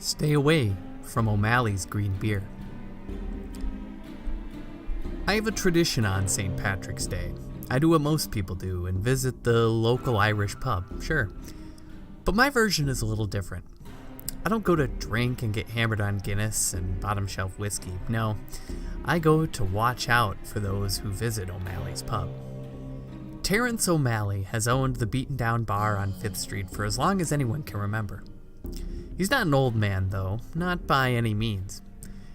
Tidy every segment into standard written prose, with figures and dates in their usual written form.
Stay away from O'Malley's green beer. I have a tradition on St. Patrick's Day. I do what most people do and visit the local Irish pub, sure. But my version is a little different. I don't go to drink and get hammered on Guinness and bottom shelf whiskey. No, I go to watch out for those who visit O'Malley's Pub. Terence O'Malley has owned the beaten down bar on 5th Street for as long as anyone can remember. He's not an old man, though, not by any means.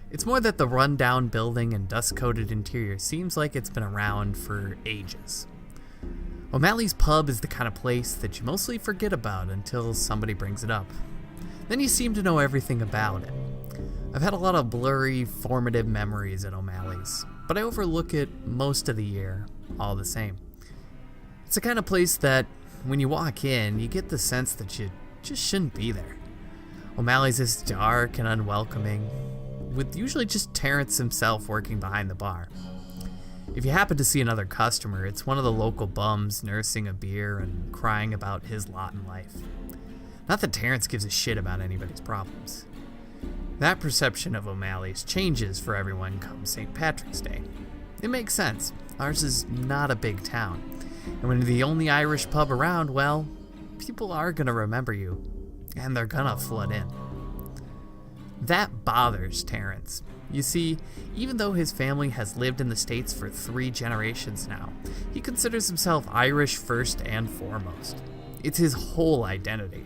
It's more that the run-down building and dust-coated interior seems like it's been around for ages. O'Malley's Pub is the kind of place that you mostly forget about until somebody brings it up. Then you seem to know everything about it. I've had a lot of blurry, formative memories at O'Malley's, but I overlook it most of the year, all the same. It's the kind of place that, when you walk in, you get the sense that you just shouldn't be there. O'Malley's is dark and unwelcoming, with usually just Terence himself working behind the bar. If you happen to see another customer, it's one of the local bums nursing a beer and crying about his lot in life. Not that Terence gives a shit about anybody's problems. That perception of O'Malley's changes for everyone come St. Patrick's Day. It makes sense. Ours is not a big town. And when you're the only Irish pub around, well, people are gonna remember you. And they're gonna flood in. That bothers Terence. You see, even though his family has lived in the States for 3 generations now, he considers himself Irish first and foremost. It's his whole identity.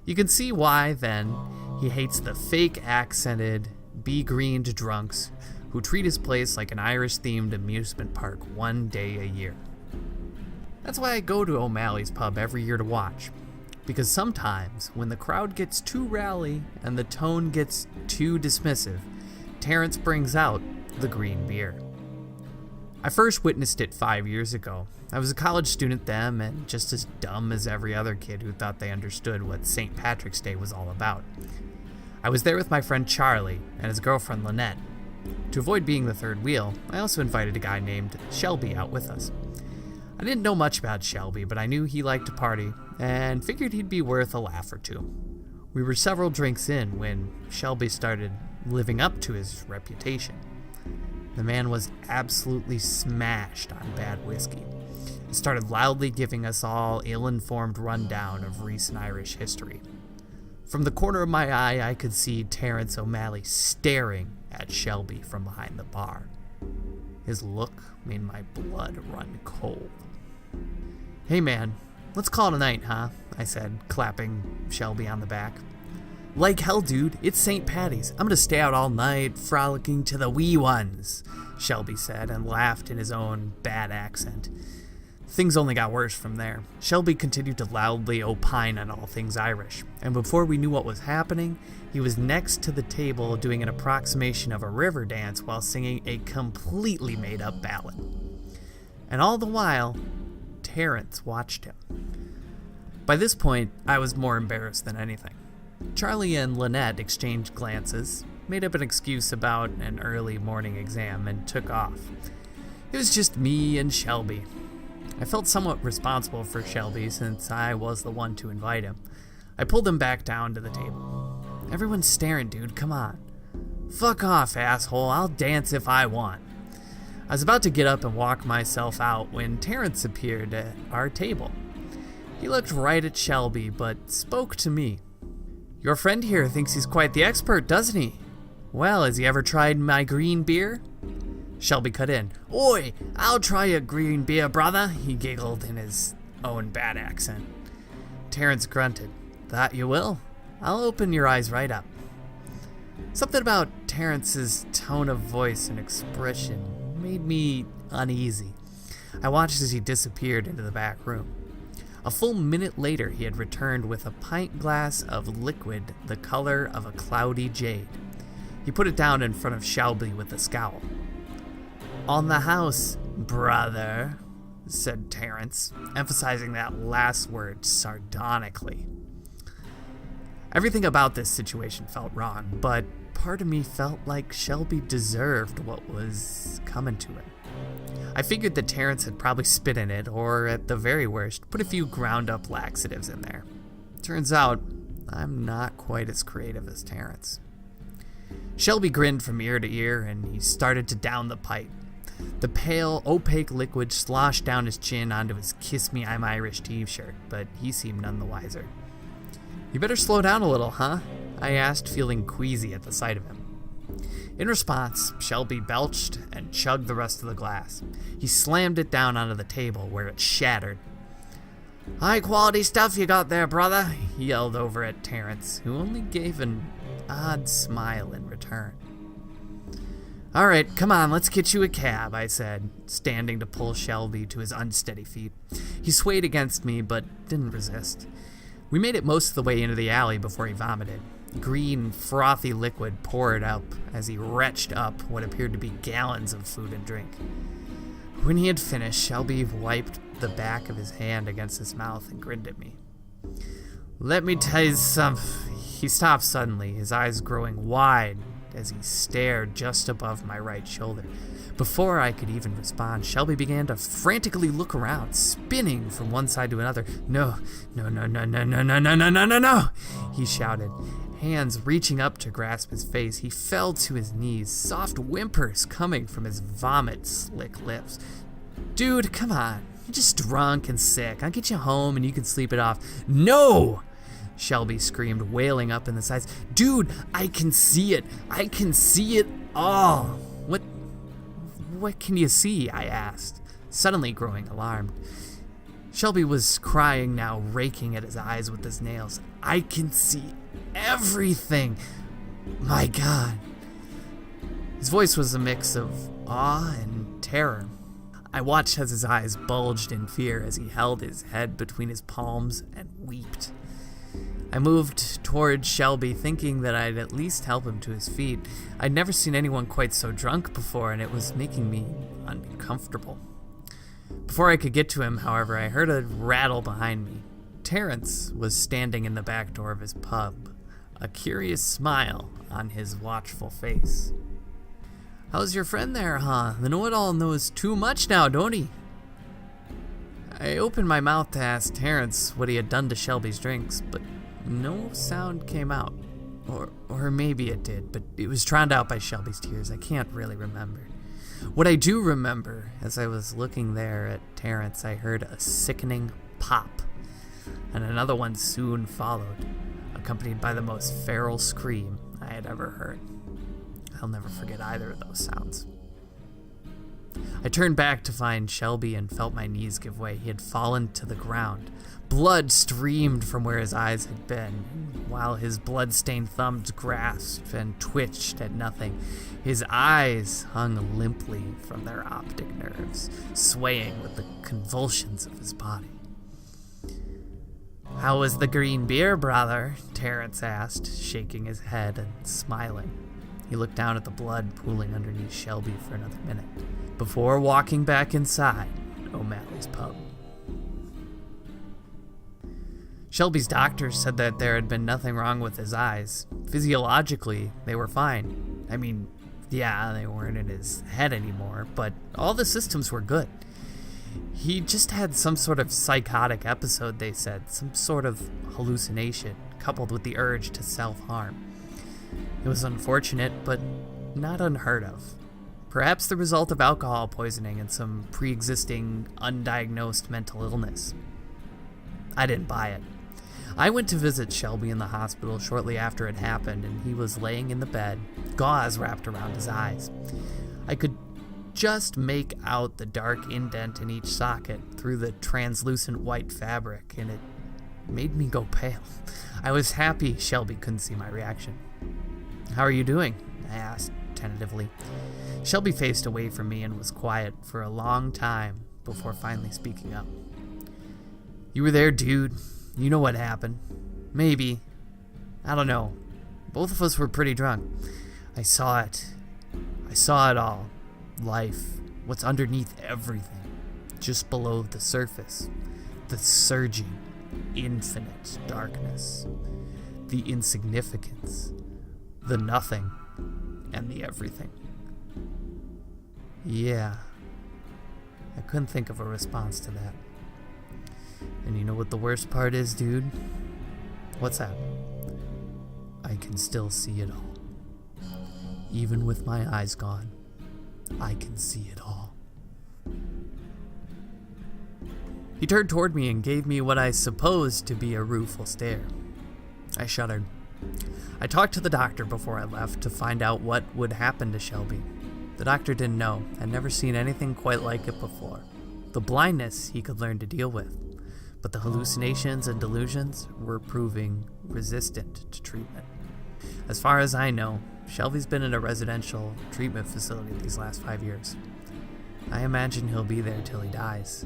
You can see why, then, he hates the fake accented, be-greened drunks who treat his place like an Irish-themed amusement park one day a year. That's why I go to O'Malley's Pub every year to watch. Because sometimes, when the crowd gets too rowdy and the tone gets too dismissive, Terence brings out the green beer. I first witnessed it 5 years ago. I was a college student then and just as dumb as every other kid who thought they understood what St. Patrick's Day was all about. I was there with my friend Charlie and his girlfriend Lynette. To avoid being the third wheel, I also invited a guy named Shelby out with us. I didn't know much about Shelby, but I knew he liked to party, and figured he'd be worth a laugh or two. We were several drinks in when Shelby started living up to his reputation. The man was absolutely smashed on bad whiskey, and started loudly giving us all ill-informed rundown of recent Irish history. From the corner of my eye, I could see Terence O'Malley staring at Shelby from behind the bar. His look made my blood run cold. "Hey man, let's call it a night, huh?" I said, clapping Shelby on the back. "Like hell, dude, it's St. Patty's. I'm gonna stay out all night, frolicking to the wee ones," Shelby said, and laughed in his own bad accent. Things only got worse from there. Shelby continued to loudly opine on all things Irish, and before we knew what was happening, he was next to the table doing an approximation of a river dance while singing a completely made-up ballad. And all the while, Terence watched him. By this point, I was more embarrassed than anything. Charlie and Lynette exchanged glances, made up an excuse about an early morning exam, and took off. It was just me and Shelby. I felt somewhat responsible for Shelby since I was the one to invite him. I pulled him back down to the table. "Everyone's staring, dude, come on." "Fuck off, asshole, I'll dance if I want." I was about to get up and walk myself out when Terence appeared at our table. He looked right at Shelby, but spoke to me. "Your friend here thinks he's quite the expert, doesn't he? Well, has he ever tried my green beer?" Shelby cut in. "Oi, I'll try a green beer, brother," he giggled in his own bad accent. Terence grunted. "That you will. I'll open your eyes right up." Something about Terence's tone of voice and expression made me uneasy. I watched as he disappeared into the back room. A full minute later, he had returned with a pint glass of liquid the color of a cloudy jade. He put it down in front of Shelby with a scowl. "On the house, brother," said Terence, emphasizing that last word sardonically. Everything about this situation felt wrong, but part of me felt like Shelby deserved what was coming to him. I figured that Terence had probably spit in it, or at the very worst, put a few ground up laxatives in there. Turns out, I'm not quite as creative as Terrence. Shelby grinned from ear to ear, and he started to down the pipe. The pale, opaque liquid sloshed down his chin onto his Kiss Me I'm Irish t-shirt, but he seemed none the wiser. "You better slow down a little, huh?" I asked, feeling queasy at the sight of him. In response, Shelby belched and chugged the rest of the glass. He slammed it down onto the table, where it shattered. "High-quality stuff you got there, brother," he yelled over at Terrence, who only gave an odd smile in return. "All right, come on, let's get you a cab," I said, standing to pull Shelby to his unsteady feet. He swayed against me, but didn't resist. We made it most of the way into the alley before he vomited. Green, frothy liquid poured up as he retched up what appeared to be gallons of food and drink. When he had finished, Shelby wiped the back of his hand against his mouth and grinned at me. "Let me tell you something." He stopped suddenly, his eyes growing wide as he stared just above my right shoulder. Before I could even respond, Shelby began to frantically look around, spinning from one side to another. No, he shouted, hands reaching up to grasp his face. He fell to his knees, soft whimpers coming from his vomit-slick lips. "Dude, come on. You're just drunk and sick. I'll get you home and you can sleep it off." "No!" Shelby screamed, wailing up in the sides. "Dude, I can see it. I can see it all." What can you see?" I asked, suddenly growing alarmed. Shelby was crying now, raking at his eyes with his nails. "I can see everything. My God." His voice was a mix of awe and terror. I watched as his eyes bulged in fear as he held his head between his palms and wept. I moved toward Shelby, thinking that I'd at least help him to his feet. I'd never seen anyone quite so drunk before, and it was making me uncomfortable. Before I could get to him, however, I heard a rattle behind me. Terrence was standing in the back door of his pub, a curious smile on his watchful face. "How's your friend there, huh? The know-it-all knows too much now, don't he?" I opened my mouth to ask Terrence what he had done to Shelby's drinks, but no sound came out. Or maybe it did, but it was drowned out by Shelby's tears. I can't really remember. What I do remember, as I was looking there at Terrence, I heard a sickening pop, and another one soon followed, accompanied by the most feral scream I had ever heard. I'll never forget either of those sounds. I turned back to find Shelby and felt my knees give way. He had fallen to the ground. Blood streamed from where his eyes had been, while his blood-stained thumbs grasped and twitched at nothing. His eyes hung limply from their optic nerves, swaying with the convulsions of his body. "How was the green beer, brother?" Terrence asked, shaking his head and smiling. He looked down at the blood pooling underneath Shelby for another minute, before walking back inside OMalleys Pub. Shelby's doctor said that there had been nothing wrong with his eyes. Physiologically, they were fine. I mean, yeah, they weren't in his head anymore, but all the systems were good. He just had some sort of psychotic episode, they said, some sort of hallucination, coupled with the urge to self-harm. It was unfortunate, but not unheard of. Perhaps the result of alcohol poisoning and some pre-existing, undiagnosed mental illness. I didn't buy it. I went to visit Shelby in the hospital shortly after it happened, and he was laying in the bed, gauze wrapped around his eyes. I could just make out the dark indent in each socket through the translucent white fabric, and it made me go pale. I was happy Shelby couldn't see my reaction. "How are you doing?" I asked tentatively. Shelby faced away from me and was quiet for a long time before finally speaking up. "You were there, dude. You know what happened. Maybe. I don't know. Both of us were pretty drunk. I saw it. I saw it all. Life. What's underneath everything. Just below the surface. The surging, infinite darkness. The insignificance. The nothing. And the everything." Yeah. I couldn't think of a response to that. And you know what the worst part is, dude? What's that? I can still see it all. Even with my eyes gone, I can see it all. He turned toward me and gave me what I supposed to be a rueful stare. I shuddered. I talked to the doctor before I left to find out what would happen to Shelby. The doctor didn't know. I'd never seen anything quite like it before. The blindness he could learn to deal with, but the hallucinations and delusions were proving resistant to treatment. As far as I know, Shelby's been in a residential treatment facility these last 5 years. I imagine he'll be there till he dies.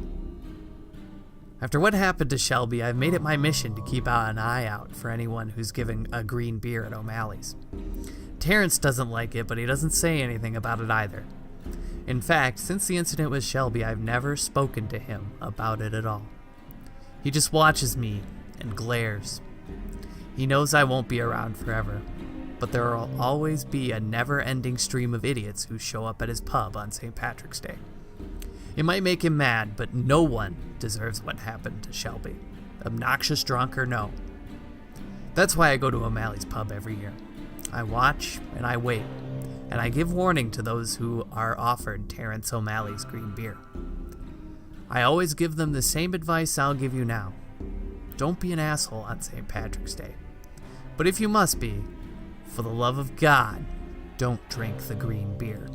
After what happened to Shelby, I've made it my mission to keep an eye out for anyone who's giving a green beer at O'Malley's. Terrence doesn't like it, but he doesn't say anything about it either. In fact, since the incident with Shelby, I've never spoken to him about it at all. He just watches me and glares. He knows I won't be around forever, but there will always be a never-ending stream of idiots who show up at his pub on St. Patrick's Day. It might make him mad, but no one deserves what happened to Shelby. Obnoxious drunk or no. That's why I go to OMalleys Pub every year. I watch and I wait, and I give warning to those who are offered Terrence O'Malley's green beer. I always give them the same advice I'll give you now. Don't be an asshole on St. Patrick's Day. But if you must be, for the love of God, don't drink the green beer.